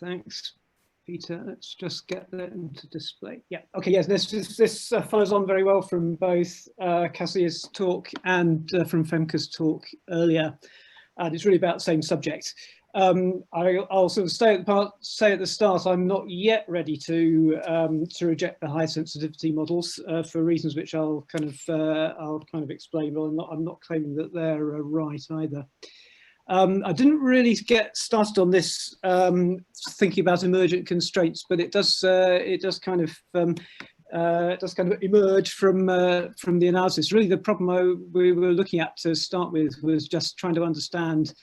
Thanks, Peter. Let's just get that into display. Yeah, okay, yes, this follows on very well from both Cassia's talk and from Femke's talk earlier. And it's really about the same subject. I'll sort of say at the start, I'm not yet ready to reject the high sensitivity models for reasons which I'll kind of explain. But I'm not claiming that they're right either. I didn't really get started on this thinking about emergent constraints, but it does kind of emerge from the analysis. Really, the problem we were looking at to start with was just trying to understand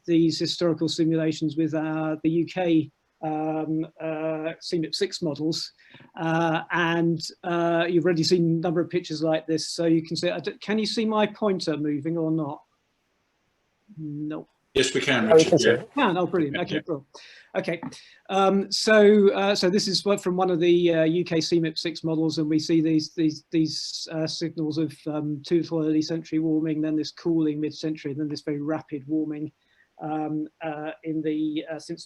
these historical simulations with the UK CMIP6 models, and you've already seen a number of pictures like this, so you can see. Can you see my pointer moving or not? No. Yes, we can, Richard. Yeah. Oh, brilliant. Okay, cool. Okay, so this is from one of the UK CMIP6 models, and we see these signals of too little early century warming, then this cooling mid-century, and then this very rapid warming since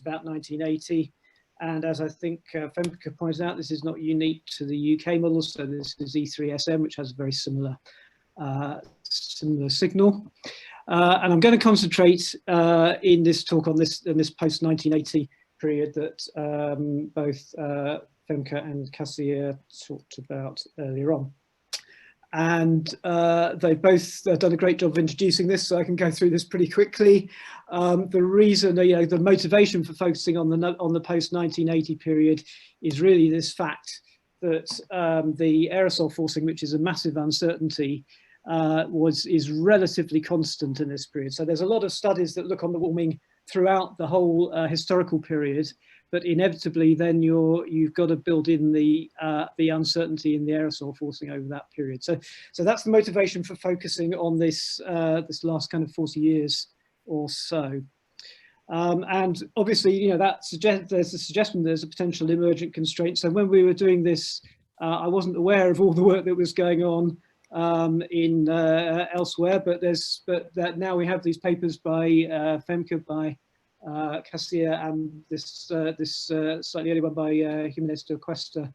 about 1980. And as I think Femke pointed out, this is not unique to the UK model. So this is E3SM, which has a very similar signal. And I'm going to concentrate in this talk on this post-1980 period that both Femke and Cassia talked about earlier on. And they've both done a great job of introducing this, so I can go through this pretty quickly. The reason, the motivation for focusing on the post-1980 period is really this fact that the aerosol forcing, which is a massive uncertainty, is relatively constant in this period. So there's a lot of studies that look on the warming throughout the whole historical period, but inevitably then you've got to build in the uncertainty in the aerosol forcing over that period. So that's the motivation for focusing on this last kind of 40 years or so. And obviously, there's a suggestion there's a potential emergent constraint. So when we were doing this, I wasn't aware of all the work that was going on elsewhere, but now we have these papers by Femke, by Cassia, and this slightly earlier one by Jimenez de Cuesta,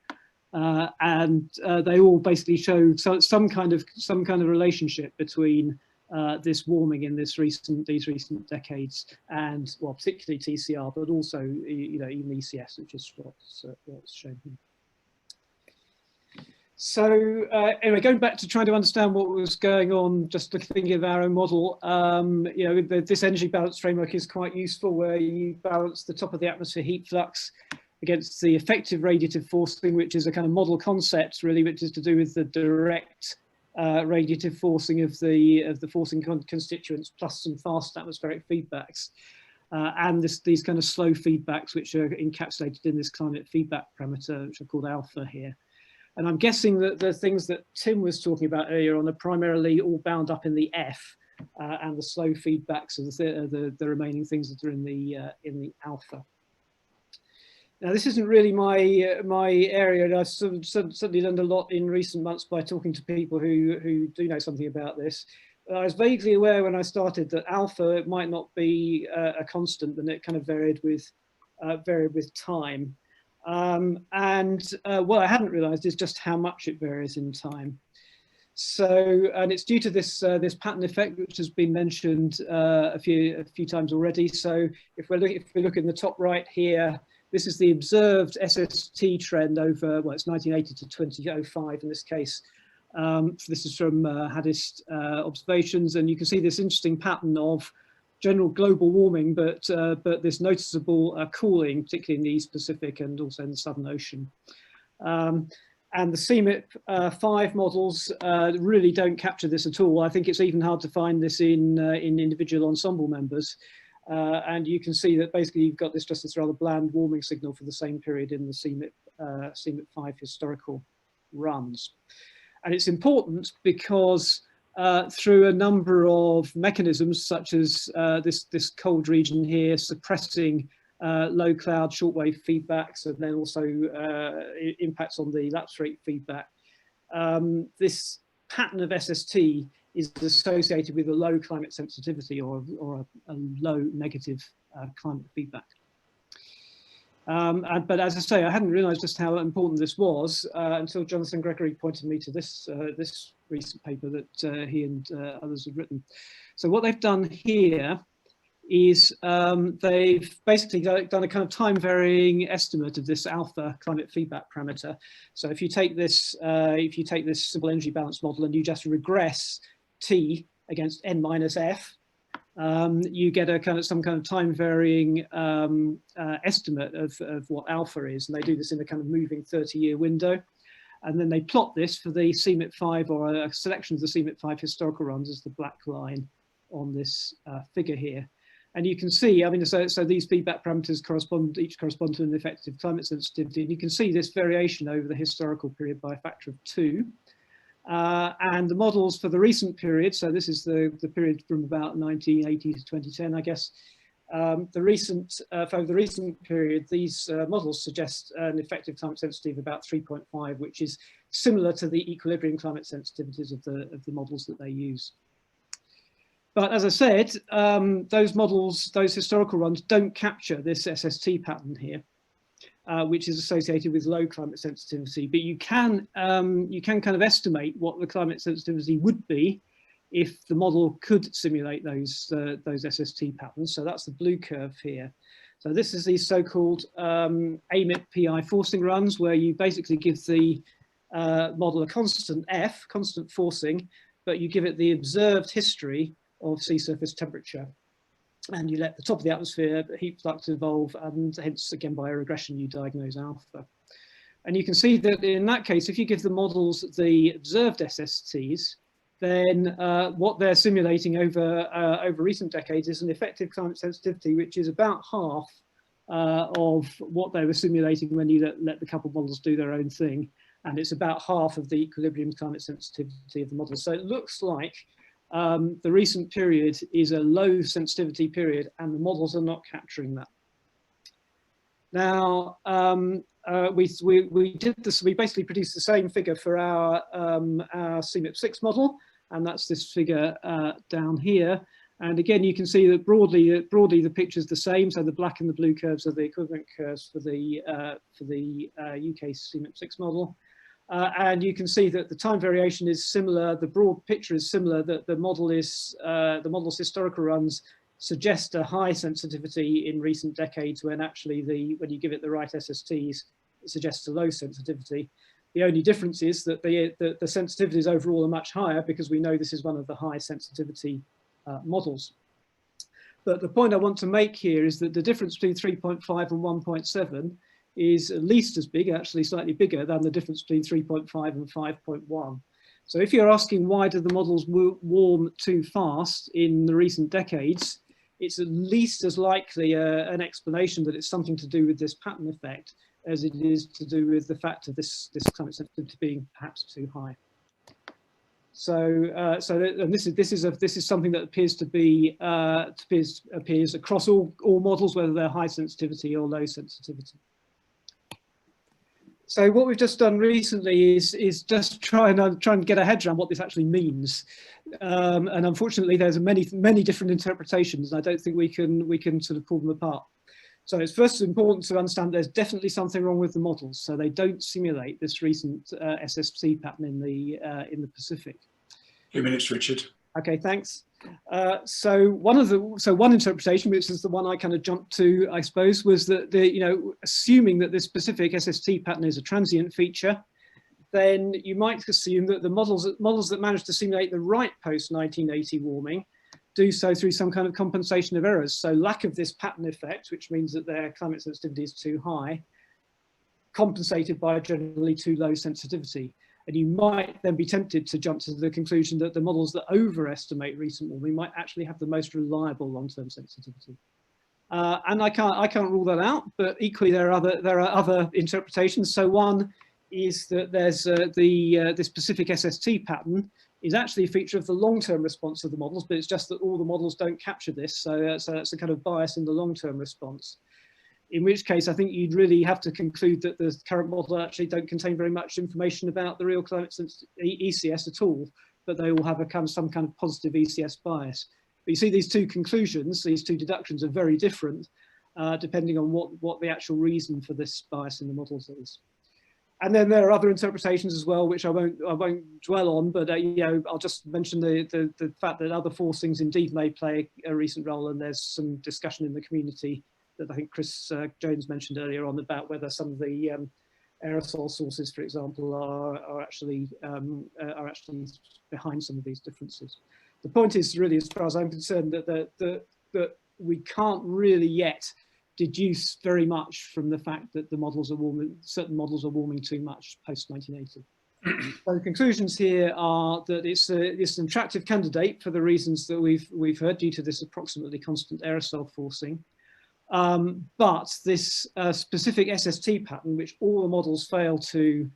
and they all basically show some kind of relationship between this warming in these recent decades, and well, particularly TCR, but also even ECS, which is what's shown here. So anyway, going back to trying to understand what was going on, just thinking of our own model, this energy balance framework is quite useful, where you balance the top of the atmosphere heat flux against the effective radiative forcing, which is a kind of model concept really, which is to do with the direct radiative forcing of the forcing constituents plus some fast atmospheric feedbacks. And these kind of slow feedbacks, which are encapsulated in this climate feedback parameter, which are called alpha here. And I'm guessing that the things that Tim was talking about earlier on are primarily all bound up in the F, and the slow feedbacks of the remaining things that are in the alpha. Now, this isn't really my area, and I've certainly learned a lot in recent months by talking to people who do know something about this. I was vaguely aware when I started that alpha might not be a constant, and it kind of varied with time. What I hadn't realized is just how much it varies in time. So, and it's due to this pattern effect, which has been mentioned a few times already. So if we look in the top right here, this is the observed SST trend over, well, it's 1980 to 2005 in this case. This is from Haddist observations, and you can see this interesting pattern of general global warming, but this noticeable cooling, particularly in the East Pacific and also in the Southern Ocean. And the CMIP5 models really don't capture this at all. I think it's even hard to find this in individual ensemble members. And you can see that basically you've got just this rather bland warming signal for the same period in the CMIP5 historical runs. And it's important because through a number of mechanisms, such as this cold region here suppressing low cloud shortwave feedbacks, and then also impacts on the lapse rate feedback, this pattern of SST is associated with a low climate sensitivity or a low negative climate feedback. But as I say, I hadn't realised just how important this was until Jonathan Gregory pointed me to this this recent paper that he and others had written. So what they've done here is they've basically done a kind of time varying estimate of this alpha climate feedback parameter. So if you take this simple energy balance model and you just regress T against n minus F, you get a some kind of time varying estimate of what alpha is, and they do this in a kind of moving 30-year window. And then they plot this for the CMIP5 or a selection of the CMIP5 historical runs as the black line on this figure here. And you can see, I mean, so these feedback parameters each correspond to an effective climate sensitivity. And you can see this variation over the historical period by a factor of 2. And the models for the recent period, so this is the period from about 1980 to 2010, I guess. For the recent period, these models suggest an effective climate sensitivity of about 3.5, which is similar to the equilibrium climate sensitivities of the models that they use. But as I said, those models, those historical runs, don't capture this SST pattern here, which is associated with low climate sensitivity. But you can kind of estimate what the climate sensitivity would be if the model could simulate those SST patterns. So that's the blue curve here. So this is these so-called AMIP PI forcing runs, where you basically give the model a constant F, constant forcing, but you give it the observed history of sea surface temperature, and you let the top of the atmosphere heat flux evolve, and hence again by a regression you diagnose alpha. And you can see that in that case, if you give the models the observed SSTs, then what they're simulating over recent decades is an effective climate sensitivity which is about half of what they were simulating when you let the coupled models do their own thing, and it's about half of the equilibrium climate sensitivity of the model. So it looks like the recent period is a low sensitivity period, and the models are not capturing that. Now, we did this. We basically produced the same figure for our CMIP6 model, and that's this figure down here. And again, you can see that broadly the picture is the same. So the black and the blue curves are the equivalent curves for the UK CMIP6 model. And you can see that the time variation is similar. The broad picture is similar. That the model's historical runs suggest a high sensitivity in recent decades, when actually when you give it the right SSTs, it suggests a low sensitivity. The only difference is that the sensitivities overall are much higher, because we know this is one of the high sensitivity models. But the point I want to make here is that the difference between 3.5 and 1.7 is at least as big, actually slightly bigger, than the difference between 3.5 and 5.1. So if you're asking why do the models warm too fast in the recent decades, it's at least as likely an explanation that it's something to do with this pattern effect as it is to do with the fact of this climate sensitivity being perhaps too high. So, and this is something that appears to be appears across all models, whether they're high sensitivity or low sensitivity. So what we've just done recently is just try and get our heads around what this actually means. And unfortunately, there's many different interpretations. I don't think we can sort of pull them apart. So it's first important to understand there's definitely something wrong with the models. So they don't simulate this recent SST pattern in the Pacific. 2 minutes, Richard. Okay, thanks. So one interpretation, which is the one I kind of jumped to, I suppose, was that assuming that this specific SST pattern is a transient feature, then you might assume that the models that manage to simulate the right post-1980 warming do so through some kind of compensation of errors. So lack of this pattern effect, which means that their climate sensitivity is too high, compensated by a generally too low sensitivity. And you might then be tempted to jump to the conclusion that the models that overestimate recent warming might actually have the most reliable long-term sensitivity. And I can't rule that out, but equally there are other interpretations. So one is that there's this specific SST pattern is actually a feature of the long-term response of the models, but it's just that all the models don't capture this. So that's a kind of bias in the long-term response. In which case, I think you'd really have to conclude that the current model actually don't contain very much information about the real climate ECS at all, but they all have some kind of positive ECS bias. But you see these two conclusions, these two deductions are very different. depending on what the actual reason for this bias in the models is. And then there are other interpretations as well, which I won't dwell on, but you know, I'll just mention the fact that other forcings indeed may play a recent role, and there's some discussion in the community that I think Chris Jones mentioned earlier on about whether some of the aerosol sources, for example, are actually behind some of these differences. The point is really, as far as I'm concerned, that we can't really yet deduce very much from the fact that the models are warming, certain models are warming too much post 1980. So the conclusions here are that it's an attractive candidate for the reasons that we've heard, due to this approximately constant aerosol forcing. But this specific SST pattern, which all the models fail to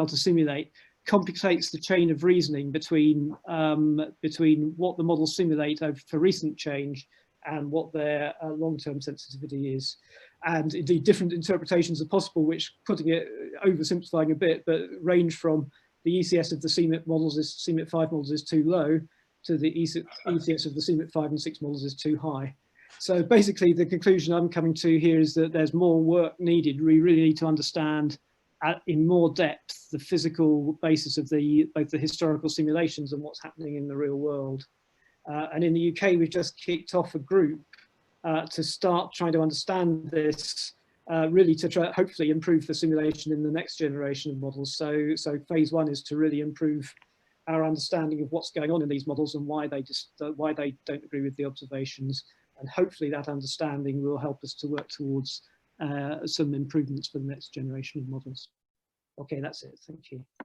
simulate, complicates the chain of reasoning between what the models simulate for recent change and what their long-term sensitivity is. And indeed, different interpretations are possible, which, putting it, oversimplifying a bit, but range from the ECS of the CMIP models CMIP5 models is too low, to the ECS of the CMIP5 and 6 models is too high. So basically, the conclusion I'm coming to here is that there's more work needed. We really need to understand in more depth the physical basis of both the historical simulations and what's happening in the real world. And in the UK, we've just kicked off a group to start trying to understand this, really to try, hopefully improve the simulation in the next generation of models. So phase one is to really improve our understanding of what's going on in these models and why they don't agree with the observations. And hopefully that understanding will help us to work towards some improvements for the next generation of models. Okay, that's it. Thank you.